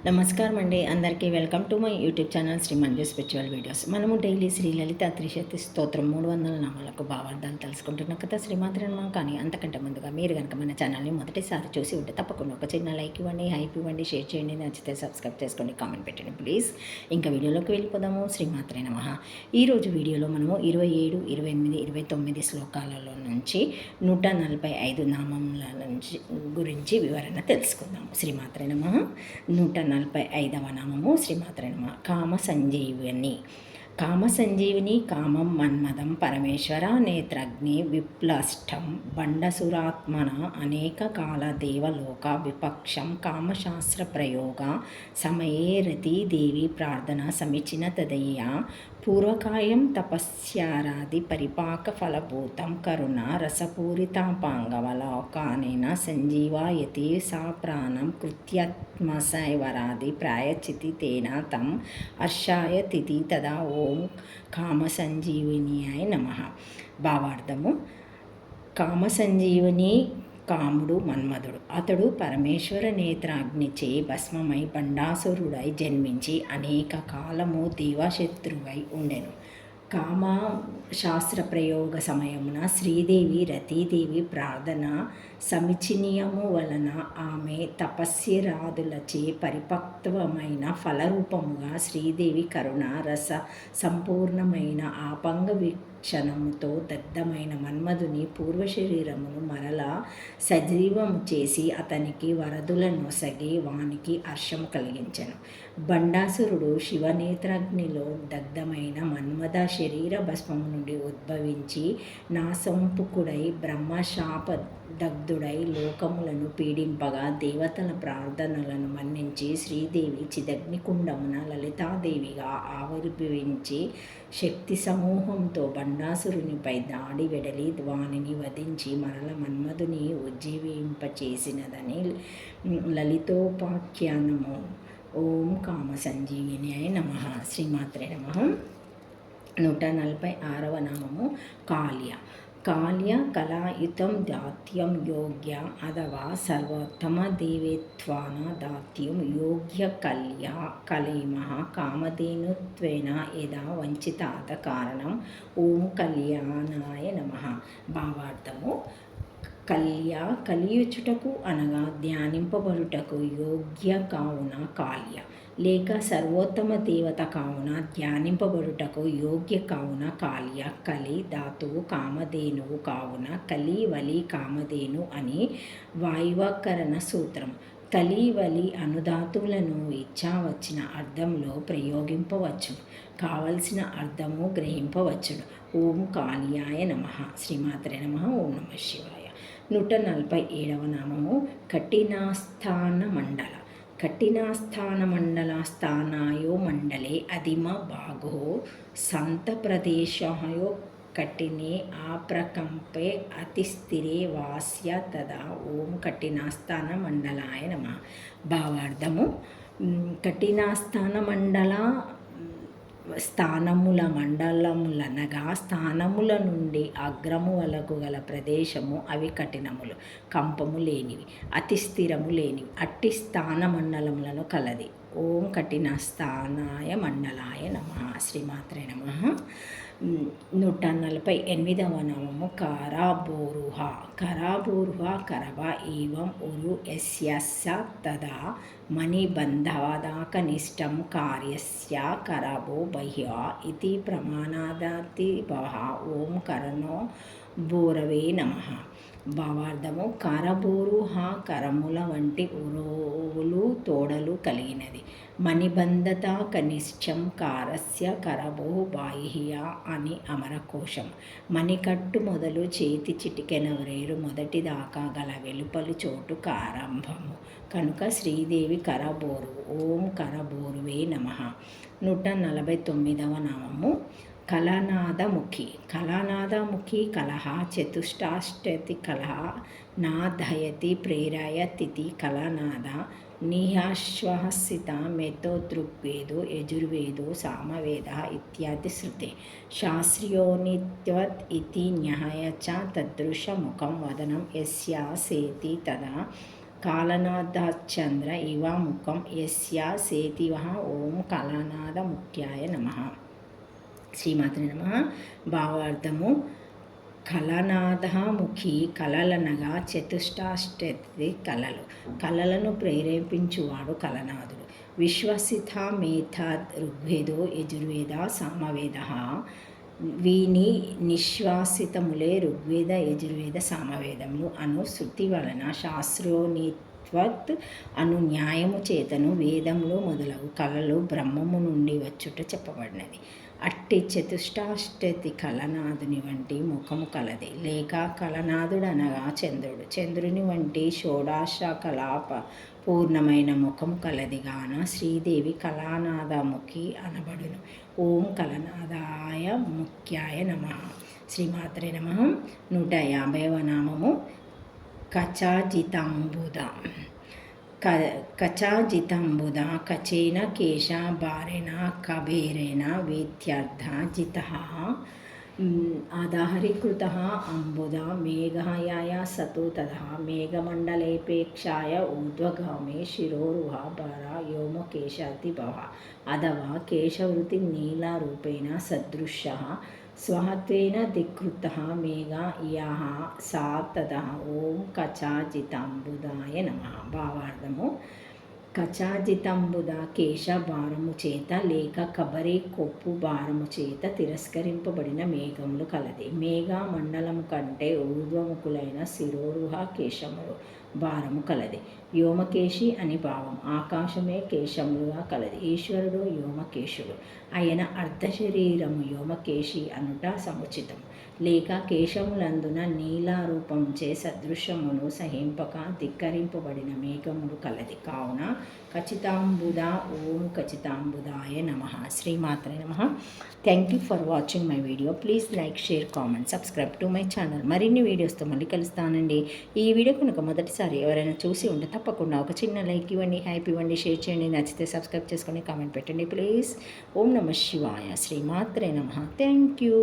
నమస్కారం అండి. అందరికీ welcome to my YouTube channel Sri Manju spiritual videos. మనము డైలీ శ్రీ లలిత త్రిశతి స్తోత్రం 300 నామాలకు భావార్థాలు తెలుసుకుంటున్న కథ శ్రీమాత్రే నమః. కానీ అంతకంటే ముందుగా మీరు కనుక మన ఛానల్ని మొదటిసారి చూసి ఉంటే తప్పకుండా ఒక చిన్న లైక్ ఇవ్వండి, హైప్ ఇవ్వండి, షేర్ చేయండి, నచ్చితే సబ్స్క్రైబ్ చేసుకోండి, కామెంట్ పెట్టండి ప్లీజ్. ఇంకా వీడియోలోకి వెళ్ళిపోదాము. శ్రీమాత్రే నమః. ఈరోజు వీడియోలో మనము 27, 28, 29 శ్లోకాలలో నుంచి 145 నామముల నుంచి గురించి వివరణ తెలుసుకుందాము. శ్రీమాత్రే నమః. 145వ నామము శ్రీమాత్రే నమః. కామ సంజీవని. కామ సంజీవిని కామం మన్మదం పరమేశ్వర నేత్రగ్ని విప్లష్టం బండసురాత్మన అనేక కాల దేవలోక విపక్షం కామశాస్త్ర ప్రయోగ సమయే రతీదేవి ప్రార్థన సమీచిన తదయ్య పూర్వకాయం తపస్యారాది పరిపాక ఫలభూతం కరుణ రసపూరితాపాంగవలోకానేన సంజీవాయతి సా ప్రాణం కృత్యత్మసైవరాది ప్రాయచితి తేన తం హర్షాయ తిథి తదా ఓం కామ సంజీవినియాయ నమః. భావార్థము: కామ సంజీవని కాముడు మన్మధుడు. అతడు పరమేశ్వర నేత్రాగ్నిచే భస్మమై బండాసురుడై జన్మించి అనేక కాలము దేవశత్రువై ఉండెను. కామ శాస్త్ర ప్రయోగ సమయమున శ్రీదేవి రతీదేవి ప్రార్థన సమిచినియము వలన ఆమె తపస్యరాదులచే పరిపక్వమైన ఫలరూపముగా శ్రీదేవి కరుణ రస సంపూర్ణమైన ఆపంగ వీక్షణముతో దగ్ధమైన మన్మధుని పూర్వశరీరమును మరలా సజీవము చేసి అతనికి వరదుల నొసగి వానికి హర్షము కలిగించెను. బండాసురుడు శివనేత్రాగ్నిలో దగ్ధమైన మన్మథ శరీర భస్మము నుండి ఉద్భవించి నాసంపుకుడై బ్రహ్మశాప దగ్ధుడై లోకములను పీడింపగా దేవతల ప్రార్థనలను మన్నించి శ్రీదేవి చిదగ్నికుండమున లలితాదేవిగా ఆవిర్భవించి శక్తి సమూహంతో బండాసురునిపై దాడి వెడలి వానిని వధించి మరల మన్మధుని ఉజ్జీవింపచేసినదని లలితోపాఖ్యానము. ఓం కామ సంజీవినియాయ నమః. శ్రీమాత్రే నమః. 146వ నామము కాళ్య. కాళ్య కళాయుతం దాత్యం యోగ్య అథవా సర్వోత్తమ దేవేత్వాన దాత్యం యోగ్య కళ్య కలైమః కామధేనుత్వేన యదా వంచితాత కారణం. ఓం కళ్యాణాయ నమః. భావార్థము: కలియుచుటకు అనగా ధ్యానింపబడుటకు యోగ్య కావున కాళ్య, లేక సర్వోత్తమ దేవత కావున ధ్యానింపబడుటకు యోగ్య కావున కాళ్య. కలి ధాతువు కామధేనువు కావున కలి వలి కామధేను అని వాయువ్యాకరణ సూత్రం. కలి వలి అనుధాతువులను ఇచ్చా వచ్చిన అర్థంలో ప్రయోగింపవచ్చు, కావలసిన అర్థము గ్రహింపవచ్చును. ఓం కాళ్యాయ నమః. శ్రీమాత్రే నమః. ఓం నమః శివాయ. 147వ నామము కఠినాస్థాన మండల. కఠినాస్థాన మండల స్థానాయో మండలే అధిమ భాగో సంత ప్రదేశయో కఠినే ఆప్రకంపే అతిస్థిరే వాస్య తదా ఓం కఠినాస్థాన మండలాయ నమః. భావార్థము: కఠినాస్థాన మండల స్థానముల మండలములనగా స్థానముల నుండి అగ్రము వరకు గల ప్రదేశము. అవి కఠినములు, కంపము లేనివి, అతి స్థిరము లేనివి. అట్టి స్థాన మండలములను కలది. ఓం కఠినస్థానాయ మండలాయ నమః. శ్రీమాత్రే నమః. 148వ నామము కరాబోరుహ. కరాబోరుహ కరవ ఏవం ఉరు యస్య తదా మణిబంధవదాకనిష్టం కార్యస్య కరబో బహ్య ఇతి ప్రమాణాదాతిభః. ఓం కరణో బోరవే నమః. భావార్థము: కరబోరు కరముల వంటి ఉరువులు తోడలు కలిగినది. మణిబంధత కనిష్టం కారస్య కరబో బాహ్య అని అమరకోశం. మణికట్టు మొదలు చేతి చిటికెన వ్రేరు మొదటి దాకా గల వెలుపలి చోటు కారంభము కనుక శ్రీదేవి కరబోరు. ఓం కరబోరువే నమః. 149వ నామము కళనాదముఖి. కళనాదముఖి కలహ చతుష్టాష్టతి కలహ నాదయతి ప్రేరయతిథి కళనాద నిహాశ్వసిత మేతో దృగ్వేదో యజుర్వేదో సామవేద ఇత్యాది శృతే శాస్త్ర్యోనిత్వత్ ఇతి న్యాయ చ తదృశముఖం వదనం యస్యాసేతి తదా కాలనాదాచంద్ర ఇవ ముఖం యస్య సేతివః ఓం కళానాద ముఖ్యాయ నమః. శ్రీమాత్రే నమః. భావార్థము: కళనాద ముఖి కళలనగా చతుష్టాష్టతి కళలు, కళలను ప్రేరేపించువాడు కళనాదుడు. విశ్వసిత మేథాద్ ఋగ్వేదో యజుర్వేద సామవేద. వీని నిశ్వాసితములే ఋగ్వేద యజుర్వేద సామవేదములు అను శృతి వలన శాస్త్రోనిత్వత్ అను న్యాయము చేతను వేదములు మొదలగు కళలు బ్రహ్మము నుండి వచ్చుట చెప్పబడినది. అట్టి చతుష్టాష్టతి కళనాథుని వంటి ముఖము కలది, లేక కళనాథుడనగా చంద్రుడు. చంద్రుని వంటి షోడాశ కళాప పూర్ణమైన ముఖము కలది గాన శ్రీదేవి కళానాదముఖి అనబడును. ఓం కళనాదాయ ముఖ్యాయ నమః. శ్రీమాత్రే నమః. 150వ నామము కచాజితాంబుద. కచాజితాంబుద కచేన కేశ భారేణ కబేరేణ వేత్యర్థ జితః ఆదాహరీకృతః అంబుద మేఘయాయ సతు తథా మేఘమండలేపేక్షాయ ఊర్ధ్వగామే శిరోరుహ భర వ్యోమకేశాతి భవ అథవా కేశవృతి నీలరూపేణ సదృశः స్వహత్వేన ధిక్కృతః మేఘ ఇయః సా తథా ఓం కచాజితాంబుదాయ నమః. భావార్థము: కచాజితంబుద కేశ భారము చేత లేక కబరి కొప్పు భారము చేత తిరస్కరింపబడిన మేఘములు కలది. మేఘ మండలము కంటే ఊర్ధ్వముఖులైన శిరోరుహ కేశములు భారము కలది. వ్యోమకేశి అని భావం. ఆకాశమే కేశములుగా కలది. ఈశ్వరుడు వ్యోమకేశుడు. ఆయన అర్ధశరీరము వ్యోమకేశి అనుట సముచితము. లేక కేశములందున నీలారూపంచే సదృశ్యమును సహింపక ధిక్కరింపబడిన మేఘములు కలది. కావున ఖచ్చితాంబుద. ఓం ఖచ్చితాంబుదాయ నమః. శ్రీమాత్రే నమః. Thank you for watching my video. Please like, share, comment, subscribe to my channel. మరిన్ని వీడియోస్తో మళ్ళీ కలుస్తానండి. ఈ వీడియో కనుక మొదటిసారి ఎవరైనా చూసి ఉంటే తప్పకుండా ఒక చిన్న లైక్ ఇవ్వండి, హైప్ ఇవ్వండి, షేర్ చేయండి. నచ్చితే సబ్స్క్రైబ్ చేసుకొని కామెంట్ పెట్టండి ప్లీజ్. ఓం నమః శివాయ. శ్రీమాత్రే నమః. Thank you.